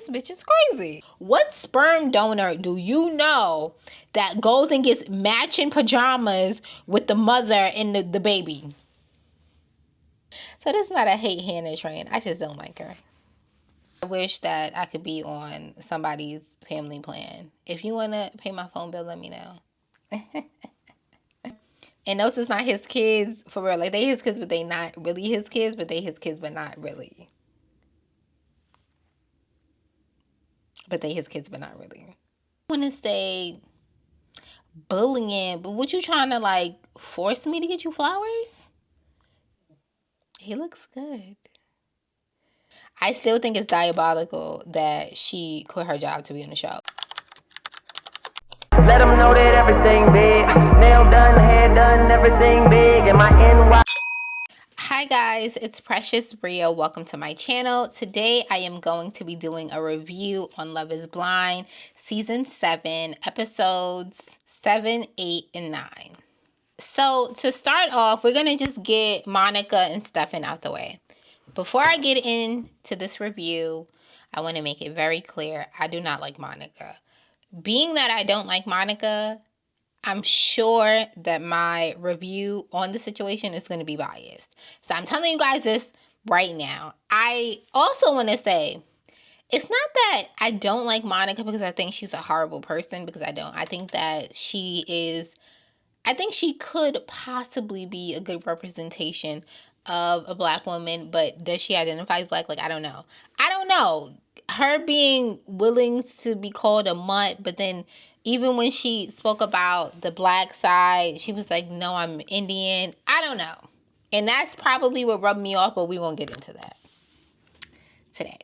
this bitch is crazy. What sperm donor do you know that goes and gets matching pajamas with the mother and the baby? So this is not a hate Hannah train. I just don't like her. I wish that I could be on somebody's family plan. If you want to pay my phone bill, let me know. And those is not his kids for real. Like, they his kids, but they not really his kids, but they his kids, but not really. But they his kids, but not really. I want to say bullying, but what you trying to, like, force me to get you flowers? He looks good. I still think it's diabolical that she quit her job to be on the show. Let them know that everything big. Nail done, hair done, everything big. And my NY. Hi guys, it's Precious Bria. Welcome to my channel. Today I am going to be doing a review on Love is Blind Season 7, Episodes 7, 8, and 9. So to start off, we're going to just get Monica and Stefan out the way. Before I get into this review, I want to make it very clear, I do not like Monica. Being that I don't like Monica, I'm sure that my review on the situation is going to be biased. So I'm telling you guys this right now. I also want to say, it's not that I don't like Monica because I think she's a horrible person, because I don't. I think that she could possibly be a good representation of a black woman, but does she identify as black? Like, I don't know. Her being willing to be called a mutt, but then even when she spoke about the black side, she was like, no, I'm Indian. I don't know. And that's probably what rubbed me off, but we won't get into that today.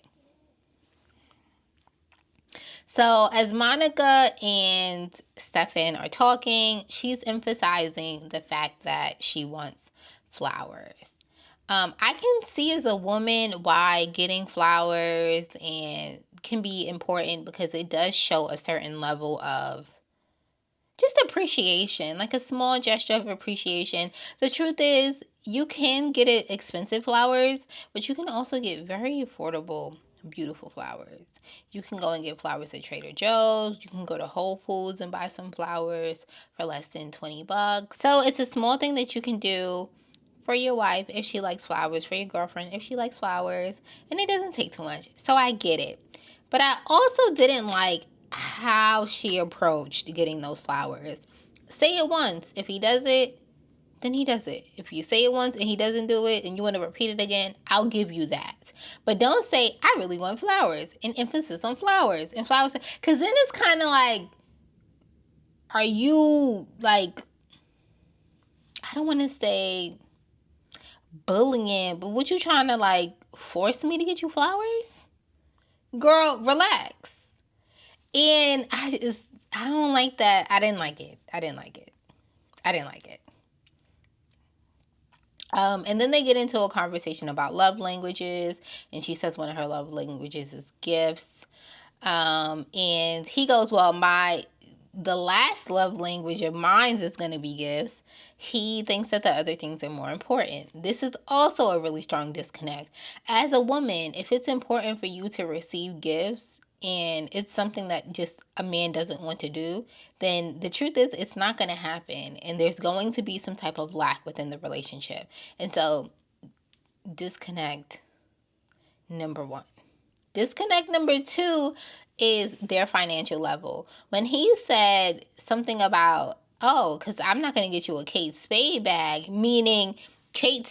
So as Monica and Stefan are talking, she's emphasizing the fact that she wants flowers. I can see as a woman why getting flowers and can be important, because it does show a certain level of just appreciation, like a small gesture of appreciation. The truth is, you can get it expensive flowers, but you can also get very affordable, beautiful flowers. You can go and get flowers at Trader Joe's. You can go to Whole Foods and buy some flowers for less than $20. So it's a small thing that you can do for your wife if she likes flowers, for your girlfriend if she likes flowers, and it doesn't take too much. So I get it. But I also didn't like how she approached getting those flowers. Say it once. If he does it, then he does it. If you say it once and he doesn't do it and you want to repeat it again, I'll give you that. But don't say, I really want flowers, and emphasis on flowers and flowers. Because then it's kind of like, are you like, I don't want to say bullying, but what you trying to like force me to get you flowers? Girl, relax. And I don't like that. I didn't like it. And then they get into a conversation about love languages, and she says one of her love languages is gifts. And he goes, well, the last love language of mine is going to be gifts. He thinks that the other things are more important. This is also a really strong disconnect. As a woman, if it's important for you to receive gifts and it's something that just a man doesn't want to do, then the truth is it's not going to happen. And there's going to be some type of lack within the relationship. And so disconnect number one. Disconnect number two is their financial level. When he said something about, oh, because I'm not going to get you a Kate Spade bag, meaning he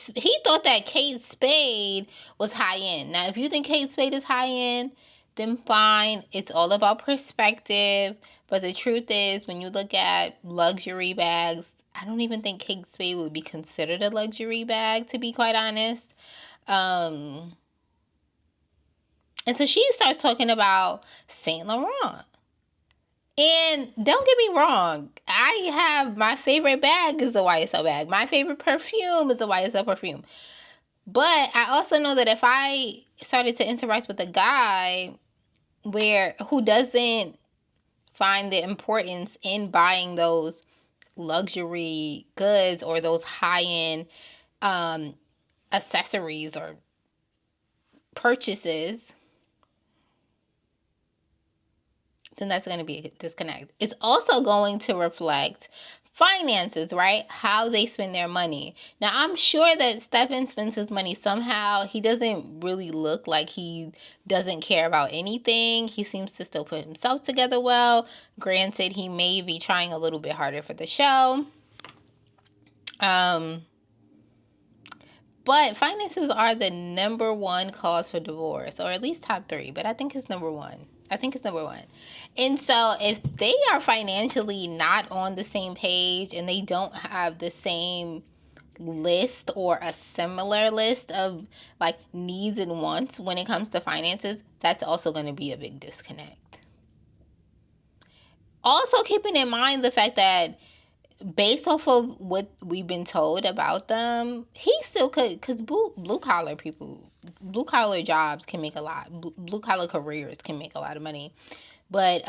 thought that Kate Spade was high end. Now, if you think Kate Spade is high end, then fine. It's all about perspective. But the truth is, when you look at luxury bags, I don't even think Kate Spade would be considered a luxury bag, to be quite honest. And so she starts talking about Saint Laurent. And don't get me wrong, I have my favorite bag is a YSL bag. My favorite perfume is a YSL perfume. But I also know that if I started to interact with a guy who doesn't find the importance in buying those luxury goods or those high-end accessories or purchases, then that's going to be a disconnect. It's also going to reflect finances, right? How they spend their money. Now, I'm sure that Stefan spends his money somehow. He doesn't really look like he doesn't care about anything. He seems to still put himself together well. Granted, he may be trying a little bit harder for the show. But finances are the number one cause for divorce, or at least top 3, but I think it's number 1. And so if they are financially not on the same page and they don't have the same list or a similar list of like needs and wants when it comes to finances, that's also going to be a big disconnect. Also keeping in mind the fact that based off of what we've been told about them, he still could, because blue collar jobs can make a lot. Blue collar careers can make a lot of money. But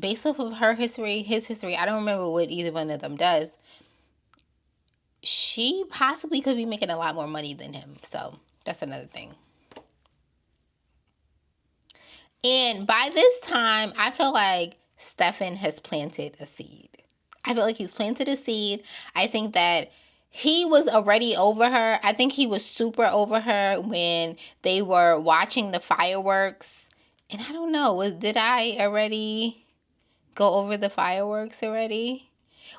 based off of his history, I don't remember what either one of them does. She possibly could be making a lot more money than him. So that's another thing. And by this time, I feel like Stefan has planted a seed. I feel like he's planted a seed. I think that he was already over her. I think he was super over her when they were watching the fireworks. And I don't know, did I already go over the fireworks already?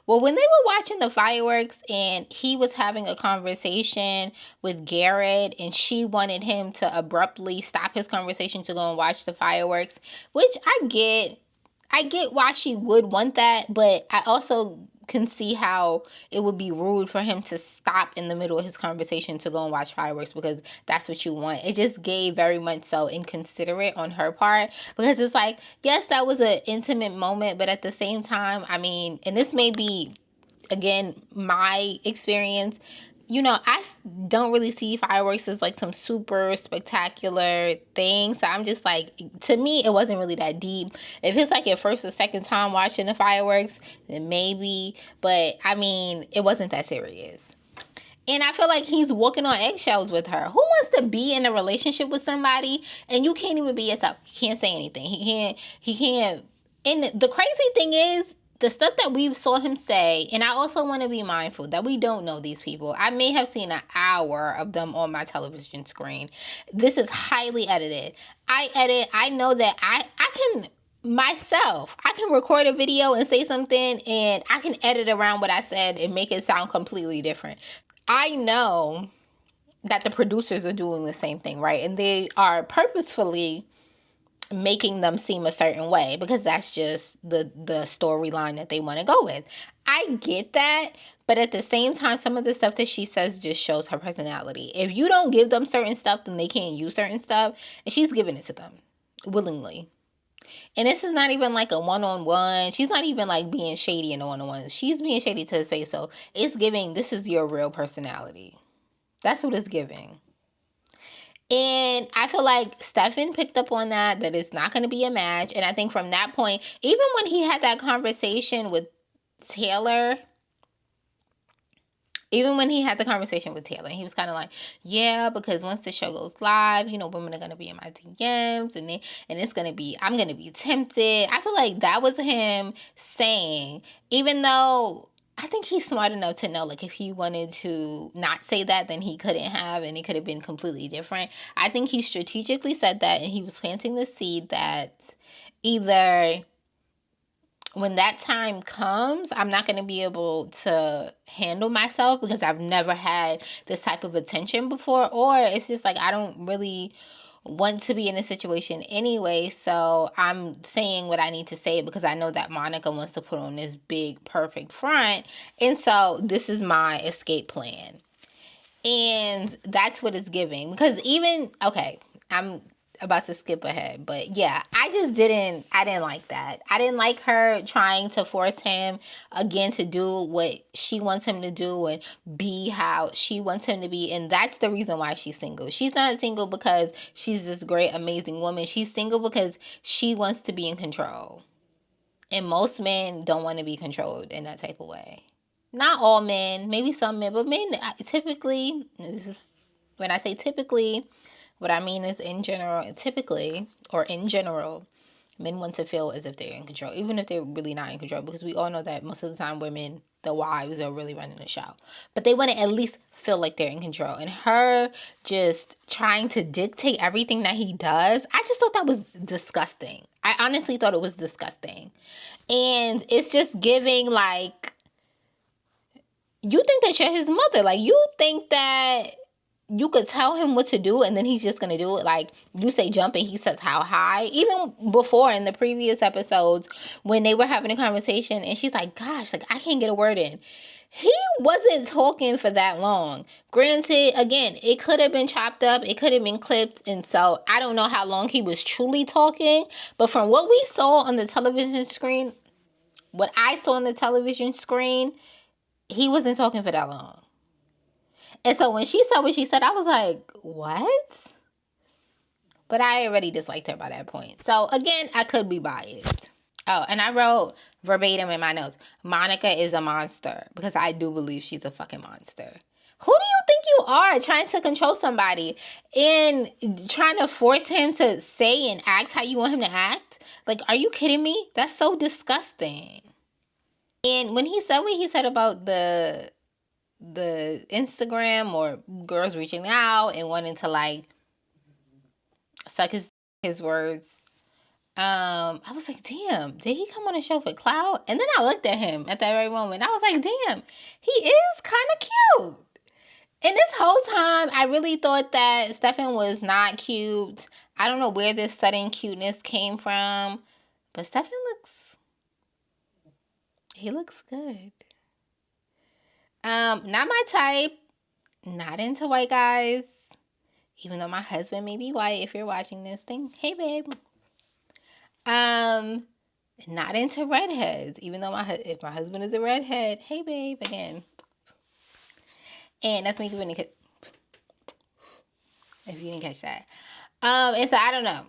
Well, when they were watching the fireworks and he was having a conversation with Garrett and she wanted him to abruptly stop his conversation to go and watch the fireworks, which I get why she would want that, but I also can see how it would be rude for him to stop in the middle of his conversation to go and watch fireworks because that's what you want. It just gave very much so inconsiderate on her part, because it's like, yes, that was an intimate moment, but at the same time, I mean, and this may be, again, my experience, you know, I don't really see fireworks as like some super spectacular thing. So I'm just like, to me, it wasn't really that deep. If it's like your first or second time watching the fireworks, then maybe. But I mean, it wasn't that serious. And I feel like he's walking on eggshells with her. Who wants to be in a relationship with somebody and you can't even be yourself? He can't say anything. He can't. And the crazy thing is, the stuff that we saw him say, and I also want to be mindful that we don't know these people. I may have seen an hour of them on my television screen. This is highly edited. I know that I can myself, I can record a video and say something and I can edit around what I said and make it sound completely different. I know that the producers are doing the same thing, right? And they are purposefully making them seem a certain way because that's just the storyline that they want to go with. I get that, but at the same time, some of the stuff that she says just shows her personality. If you don't give them certain stuff, then they can't use certain stuff, and she's giving it to them willingly. And this is not even like a one-on-one. She's not even like being shady in a one-on-one. She's being shady to his face, so it's giving, this is your real personality. That's what it's giving. And I feel like Stefan picked up on that it's not going to be a match. And I think from that point, even when he had that conversation with Taylor, he was kind of like, yeah, because once the show goes live, you know, women are going to be in my DMs and it's going to be, I'm going to be tempted. I feel like that was him saying, even though I think he's smart enough to know, like, if he wanted to not say that, then he couldn't have, and it could have been completely different. I think he strategically said that, and he was planting the seed that either when that time comes, I'm not going to be able to handle myself because I've never had this type of attention before, or it's just like I don't really want to be in a situation anyway, so I'm saying what I need to say because I know that Monica wants to put on this big perfect front, and so this is my escape plan. And that's what it's giving, because even, okay, I'm about to skip ahead, but yeah, I didn't like that. I didn't like her trying to force him again to do what she wants him to do and be how she wants him to be, and that's the reason why she's single. She's not single because she's this great, amazing woman. She's single because she wants to be in control, and most men don't want to be controlled in that type of way. Not all men, maybe some men, but men typically, when I say typically, what I mean is in general, typically, or in general, Men want to feel as if they're in control, even if they're really not in control, because we all know that most of the time women, the wives, are really running the show. But they want to at least feel like they're in control. And her just trying to dictate everything that he does, I just thought that was disgusting. I honestly thought it was disgusting. And it's just giving, like, you think that you're his mother. Like, you think that you could tell him what to do and then he's just going to do it. Like, you say jump and he says how high. Even before in the previous episodes when they were having a conversation and she's like, gosh, like, I can't get a word in. He wasn't talking for that long. Granted, again, it could have been chopped up. It could have been clipped. And so I don't know how long he was truly talking. But from what we saw on the television screen, what I saw on the television screen, he wasn't talking for that long. And so when she said what she said, I was like, what? But I already disliked her by that point. So again, I could be biased. Oh, and I wrote verbatim in my notes, Monica is a monster, because I do believe she's a fucking monster. Who do you think you are, trying to control somebody and trying to force him to say and act how you want him to act? Like, are you kidding me? That's so disgusting. And when he said what he said about the Instagram or girls reaching out and wanting to, like, suck his words, I was like, damn, did he come on a show for clout? And then I looked at him at that very moment. I was like, damn, he is kind of cute. And this whole time, I really thought that Stefan was not cute. I don't know where this sudden cuteness came from, but Stefan looks good. Not my type. Not into white guys. Even though my husband may be white. If you're watching this thing, hey babe. Not into redheads. Even though if my husband is a redhead, hey babe again. And that's me giving it. If you didn't catch that. And so I don't know.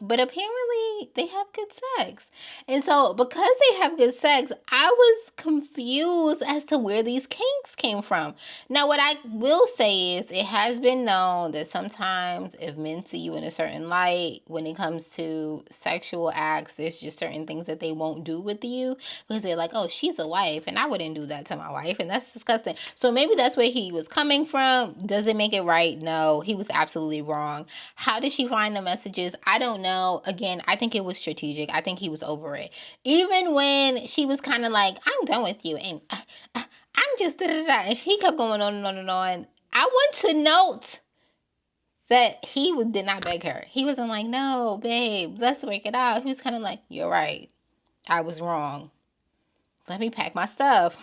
But apparently they have good sex. And so because they have good sex, I was confused as to where these kinks came from. Now, what I will say is it has been known that sometimes if men see you in a certain light, when it comes to sexual acts, there's just certain things that they won't do with you because they're like, oh, she's a wife and I wouldn't do that to my wife. And that's disgusting. So maybe that's where he was coming from. Does it make it right? No, he was absolutely wrong. How did she find the messages? I don't know. Again, I think it was strategic. I think he was over it. Even when she was kind of like, I'm done with you. And I'm just da-da-da. And she kept going on and on and on. I want to note that he did not beg her. He wasn't like, no, babe, let's work it out. He was kind of like, you're right. I was wrong. Let me pack my stuff.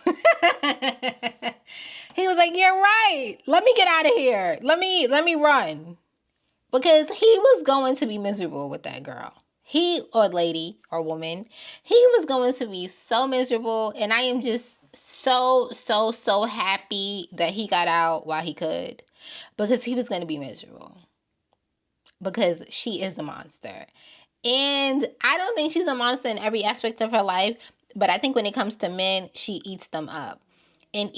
He was like, you're right. Let me get out of here. Let me run. Because he was going to be miserable with that girl. He or lady or woman, he was going to be so miserable. And I am just so happy that he got out while he could. Because he was going to be miserable. Because she is a monster. And I don't think she's a monster in every aspect of her life. But I think when it comes to men, she eats them up. And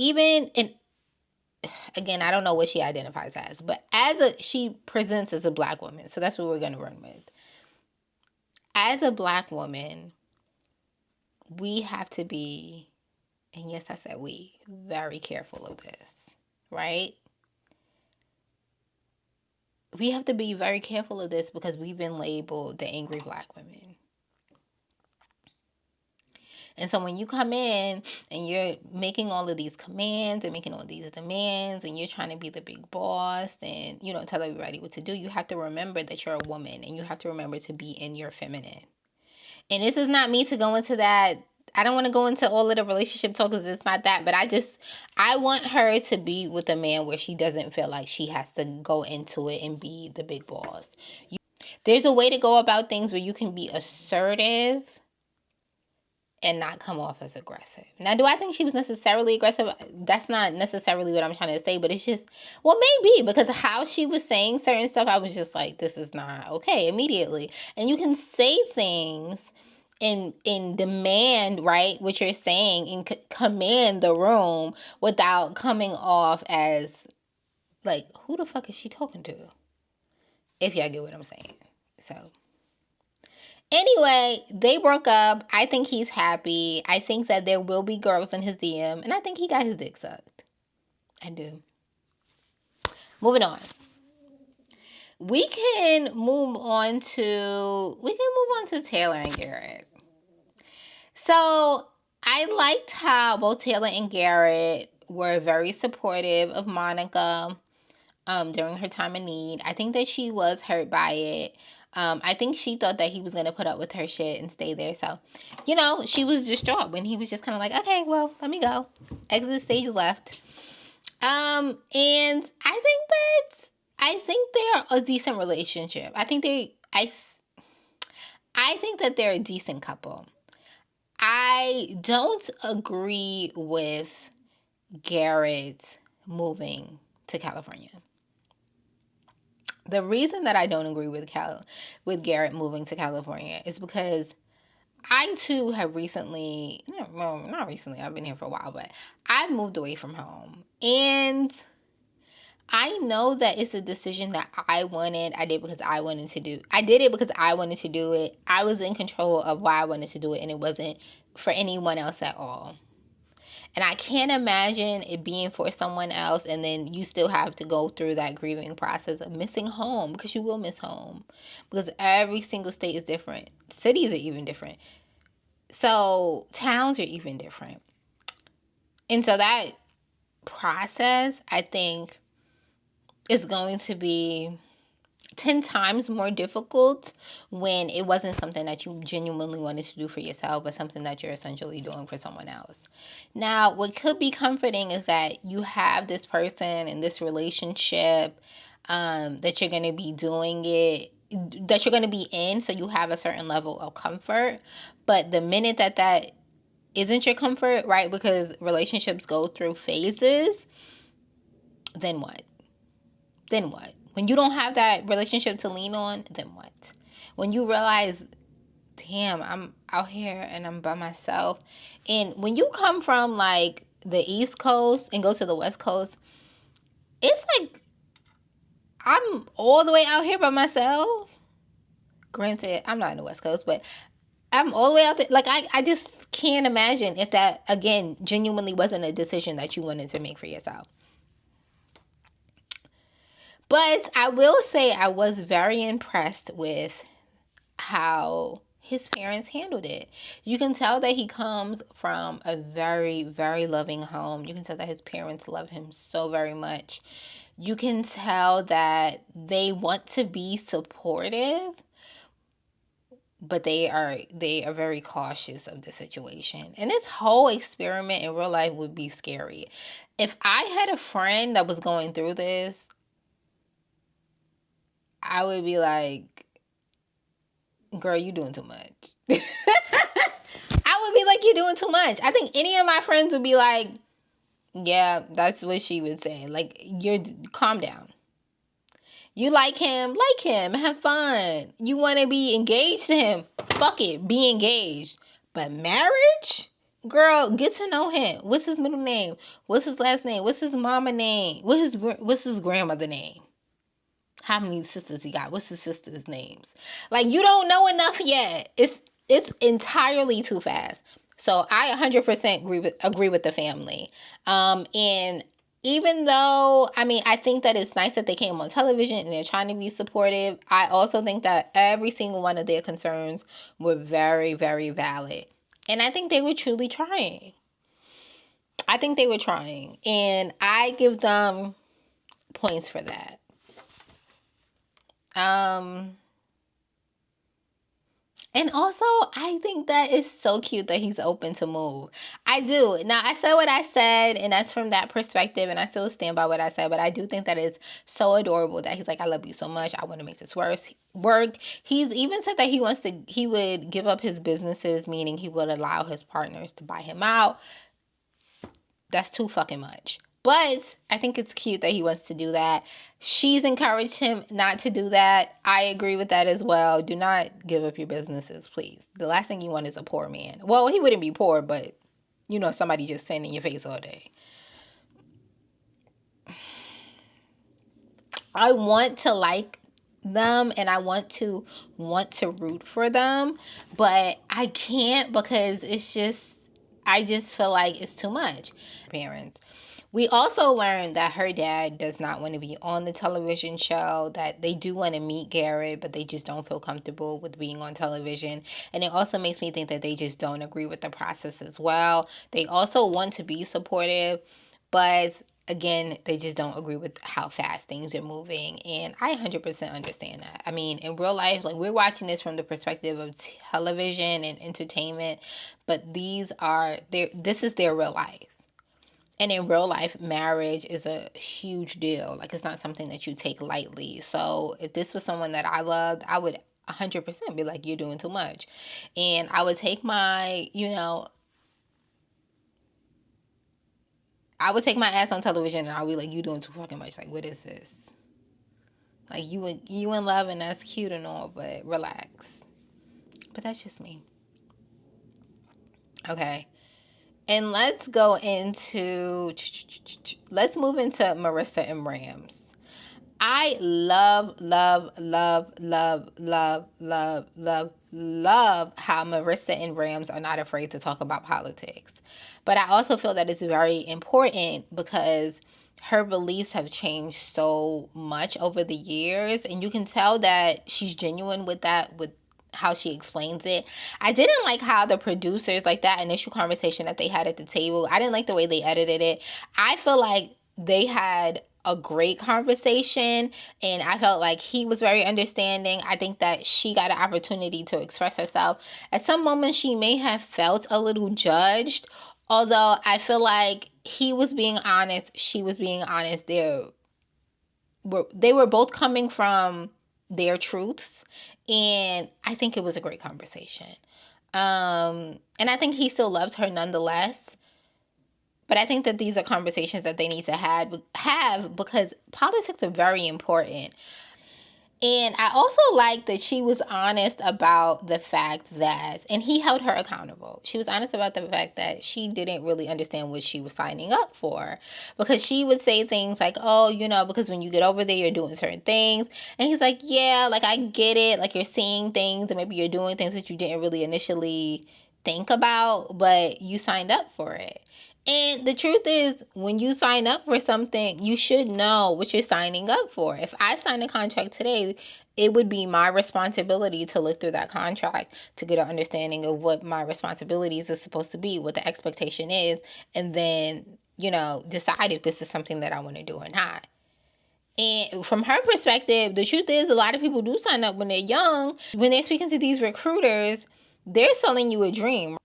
again, I don't know what she identifies as, but she presents as a black woman. So that's what we're going to run with. As a black woman, we have to be, and yes, I said we, very careful of this, right? We have to be very careful of this because we've been labeled the angry black women. And so when you come in and you're making all of these commands and making all these demands and you're trying to be the big boss and, tell everybody what to do, you have to remember that you're a woman and you have to remember to be in your feminine. And this is not me to go into that. I don't want to go into all of the relationship talk because it's not that. But I want her to be with a man where she doesn't feel like she has to go into it and be the big boss. There's a way to go about things where you can be assertive and not come off as aggressive. Now, do I think she was necessarily aggressive? That's not necessarily what I'm trying to say, but it's just, well, maybe, because how she was saying certain stuff, I was just like, this is not okay immediately. And you can say things in demand, right, what you're saying, and command the room without coming off as Like, who the fuck is she talking to? If y'all get what I'm saying. So, anyway, they broke up. I think he's happy. I think that there will be girls in his DM. And I think he got his dick sucked. I do. Moving on. We can move on to Taylor and Garrett. So I liked how both Taylor and Garrett were very supportive of Monica during her time of need. I think that she was hurt by it. I think she thought that he was going to put up with her shit and stay there. So, she was distraught when he was just kind of like, okay, well, let me go. Exit stage left. And I think they're a decent relationship. I think that they're a decent couple. I don't agree with Garrett moving to California. The reason that I don't agree with Garrett moving to California is because I too have recently, not recently, I've been here for a while, but I've moved away from home. And I know that it's a decision that I wanted. I did it because I wanted to do it. I was in control of why I wanted to do it, and it wasn't for anyone else at all. And I can't imagine it being for someone else, and then you still have to go through that grieving process of missing home, because you will miss home. Because every single state is different. Cities are even different. So towns are even different. And so that process, I think, is going to be 10 times more difficult when it wasn't something that you genuinely wanted to do for yourself, but something that you're essentially doing for someone else. Now, what could be comforting is that you have this person in this relationship that you're going to be doing it, that you're going to be in, so you have a certain level of comfort. But the minute that isn't your comfort, right, because relationships go through phases, then what? When you don't have that relationship to lean on, then what? When you realize, damn, I'm out here and I'm by myself. And when you come from like the East Coast and go to the West Coast, it's like I'm all the way out here by myself. Granted, I'm not in the West Coast, but I'm all the way out there. Like, I just can't imagine if that, again, genuinely wasn't a decision that you wanted to make for yourself. But I will say I was very impressed with how his parents handled it. You can tell that he comes from a very, very loving home. You can tell that his parents love him so very much. You can tell that they want to be supportive, but they are very cautious of the situation. And this whole experiment in real life would be scary. If I had a friend that was going through this, I would be like, girl, you doing too much. I would be like, you're doing too much. I think any of my friends would be like, yeah, that's what she would say. Like, calm down. You like him, have fun. You want to be engaged to him, fuck it, be engaged. But marriage? Girl, get to know him. What's his middle name? What's his last name? What's his mama name? What's his grandmother name? How many sisters he got? What's his sisters' names? Like, you don't know enough yet. It's entirely too fast. So I 100% agree with the family. And even though, I think that it's nice that they came on television and they're trying to be supportive, I also think that every single one of their concerns were very, very valid. And I think they were truly trying. And I give them points for that. And also, I think that is so cute that he's open to move. I do. Now, I said what I said, and that's from that perspective, and I still stand by what I said, but I do think that it's so adorable that he's like, I love you so much. I want to make this work. He's even said that he would give up his businesses, meaning he would allow his partners to buy him out. That's too fucking much. But I think it's cute that he wants to do that. She's encouraged him not to do that. I agree with that as well. Do not give up your businesses, please. The last thing you want is a poor man. Well, he wouldn't be poor, but, somebody just saying in your face all day. I want to like them and I want to root for them, but I can't because I just feel like it's too much. Parents. We also learned that her dad does not want to be on the television show, that they do want to meet Garrett, but they just don't feel comfortable with being on television. And it also makes me think that they just don't agree with the process as well. They also want to be supportive, but again, they just don't agree with how fast things are moving. And I 100% understand that. I mean, in real life, like, we're watching this from the perspective of television and entertainment, but this is their real life. And in real life, marriage is a huge deal. Like, it's not something that you take lightly. So if this was someone that I loved, I would 100% be like, you're doing too much. And I would take my, I would take my ass on television and I'll be like, you doing too fucking much. Like, what is this? Like, you in love and that's cute and all, but relax. But that's just me. Okay. And let's move into Marissa and Rams. I love how Marissa and Rams are not afraid to talk about politics. But I also feel that it's very important because her beliefs have changed so much over the years. And you can tell that she's genuine with that, with how she explains it. I didn't like how the producers, like that initial conversation that they had at the table, I didn't like the way they edited it. I feel like they had a great conversation and I felt like he was very understanding. I think that she got an opportunity to express herself. At some moments she may have felt a little judged, although I feel like he was being honest, she was being honest. They were both coming from their truths, and I think it was a great conversation. And I think he still loves her nonetheless. But I think that these are conversations that they need to have because politics are very important. And I also like that she was honest about the fact that, and he held her accountable. She was honest about the fact that she didn't really understand what she was signing up for. Because she would say things like, oh, because when you get over there, you're doing certain things. And he's like, yeah, like, I get it. Like, you're seeing things and maybe you're doing things that you didn't really initially think about, but you signed up for it. And the truth is, when you sign up for something, you should know what you're signing up for. If I sign a contract today, it would be my responsibility to look through that contract to get an understanding of what my responsibilities are supposed to be, what the expectation is, and then, decide if this is something that I want to do or not. And from her perspective, the truth is a lot of people do sign up when they're young. When they're speaking to these recruiters, they're selling you a dream.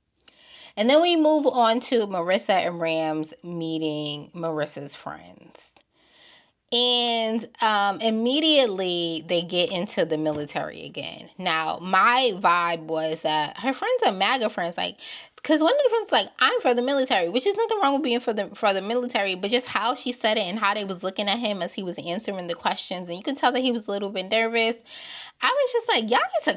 And then we move on to Marissa and Rams meeting Marissa's friends. And immediately they get into the military again. Now, my vibe was that her friends are MAGA friends. Like, because one of the friends was like, I'm for the military, which is nothing wrong with being for the military, but just how she said it and how they was looking at him as he was answering the questions. And you could tell that he was a little bit nervous. I was just like, y'all need to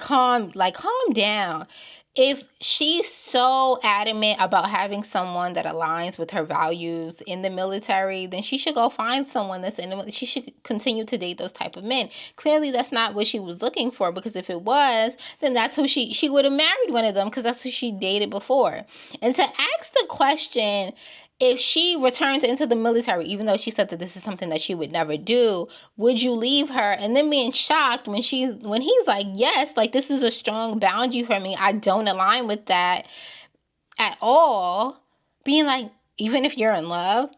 calm down. If she's so adamant about having someone that aligns with her values in the military, then she should go find someone that's in the, she should continue to date those type of men. Clearly, that's not what she was looking for, because if it was, then that's who she would have married one of them, because that's who she dated before. And to ask the question, if she returns into the military, even though she said that this is something that she would never do, would you leave her? And then being shocked when he's like, yes, like, this is a strong boundary for me. I don't align with that at all. Being like, even if you're in love,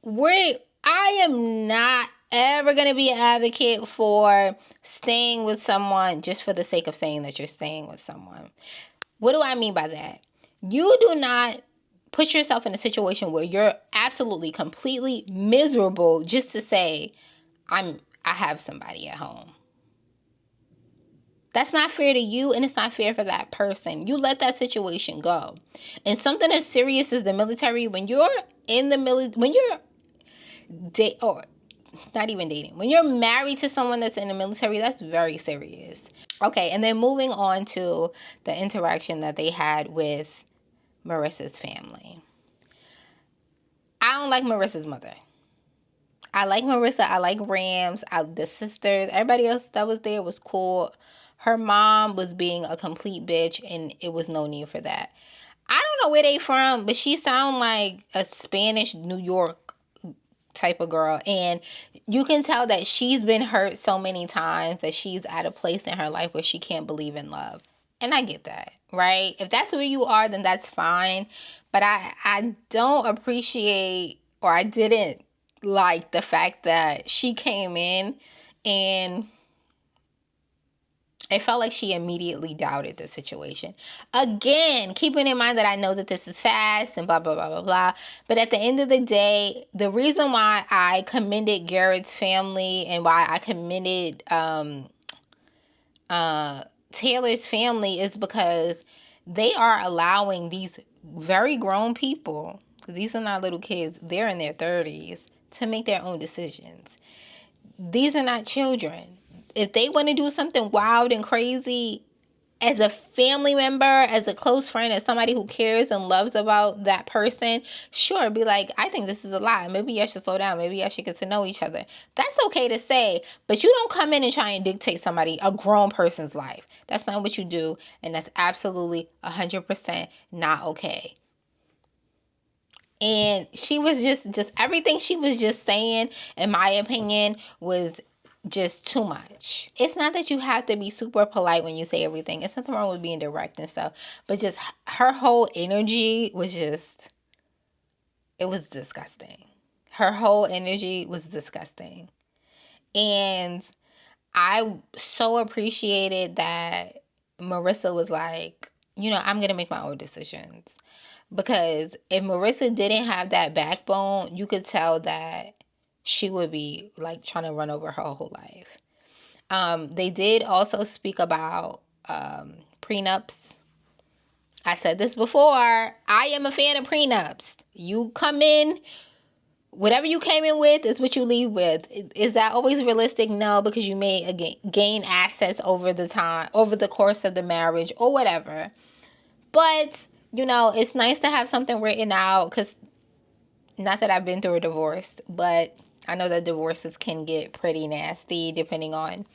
I am not ever going to be an advocate for staying with someone just for the sake of saying that you're staying with someone. What do I mean by that? You do not put yourself in a situation where you're absolutely, completely miserable just to say, I have somebody at home. That's not fair to you, and it's not fair for that person. You let that situation go. And something as serious as the military, when you're in the military, when you're not even dating, when you're married to someone that's in the military, that's very serious. Okay, and then moving on to the interaction that they had with Marissa's family. I don't like Marissa's mother. I like Marissa. I like Rams. The sisters. Everybody else that was there was cool. Her mom was being a complete bitch, and it was no need for that. I don't know where they from, but she sound like a Spanish New York type of girl. And you can tell that she's been hurt so many times that she's at a place in her life where she can't believe in love. And I get that, right? If that's where you are, then that's fine. But I don't appreciate, or I didn't like the fact that she came in and it felt like she immediately doubted the situation. Again, keeping in mind that I know that this is fast and blah, blah, blah, blah, blah. But at the end of the day, the reason why I commended Garrett's family and why I commended Taylor's family is because they are allowing these very grown people, because these are not little kids, they're in their 30s, to make their own decisions. These are not children. If they want to do something wild and crazy, as a family member, as a close friend, as somebody who cares and loves about that person, sure, be like, I think this is a lie. Maybe y'all should slow down. Maybe y'all should get to know each other. That's okay to say, but you don't come in and try and dictate a grown person's life. That's not what you do, and that's absolutely 100% not okay. And she was just everything she was just saying, in my opinion, was just too much. It's not that you have to be super polite when you say everything. It's nothing wrong with being direct and stuff. But just her whole energy was just, it was disgusting. Her whole energy was disgusting. And I so appreciated that Marissa was like, I'm going to make my own decisions. Because if Marissa didn't have that backbone, you could tell that she would be like trying to run over her whole life. They did also speak about prenups. I said this before. I am a fan of prenups. You come in, whatever you came in with is what you leave with. Is that always realistic? No, because you may gain assets over the course of the marriage or whatever. But it's nice to have something written out, because not that I've been through a divorce, but I know that divorces can get pretty nasty depending on,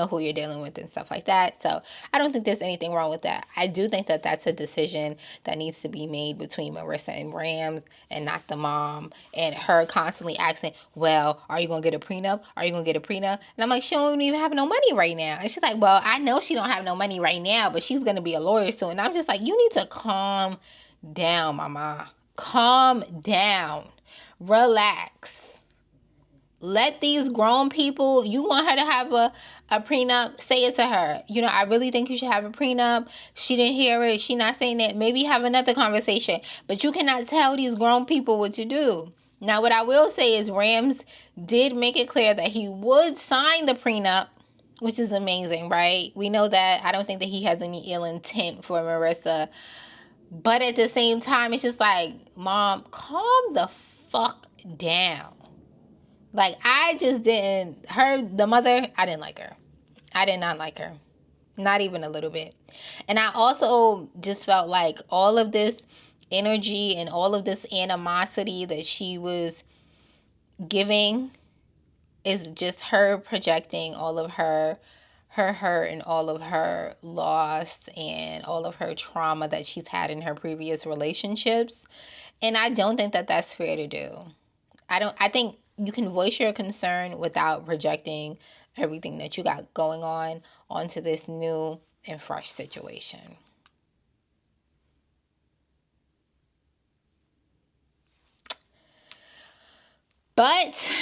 who you're dealing with and stuff like that. So I don't think there's anything wrong with that. I do think that that's a decision that needs to be made between Marissa and Rams, and not the mom, and her constantly asking, well, are you going to get a prenup? Are you going to get a prenup? And I'm like, she don't even have no money right now. And she's like, well, I know she don't have no money right now, but she's going to be a lawyer soon. And I'm just like, you need to calm down, mama. Calm down. Relax. Let these grown people, you want her to have a prenup, say it to her. I really think you should have a prenup. She didn't hear it. She not saying that. Maybe have another conversation. But you cannot tell these grown people what to do. Now, what I will say is Rams did make it clear that he would sign the prenup, which is amazing, right? We know that. I don't think that he has any ill intent for Marissa. But at the same time, it's just like, Mom, calm the fuck down. Like, I just didn't, the mother, I didn't like her. I did not like her. Not even a little bit. And I also just felt like all of this energy and all of this animosity that she was giving is just her projecting all of her hurt and all of her loss and all of her trauma that she's had in her previous relationships. And I don't think that that's fair to do. I think you can voice your concern without projecting everything that you got going on onto this new and fresh situation. But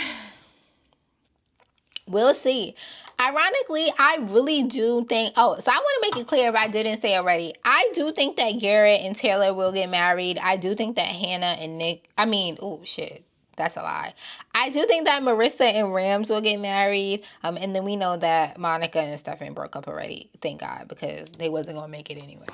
we'll see. Ironically, I really do think, so I want to make it clear if I didn't say already, I do think that Garrett and Taylor will get married. I do think that Hannah and Nick, that's a lie. I do think that Marissa and Rams will get married. And then we know that Monica and Stefan broke up already. Thank God, because they wasn't going to make it anyway.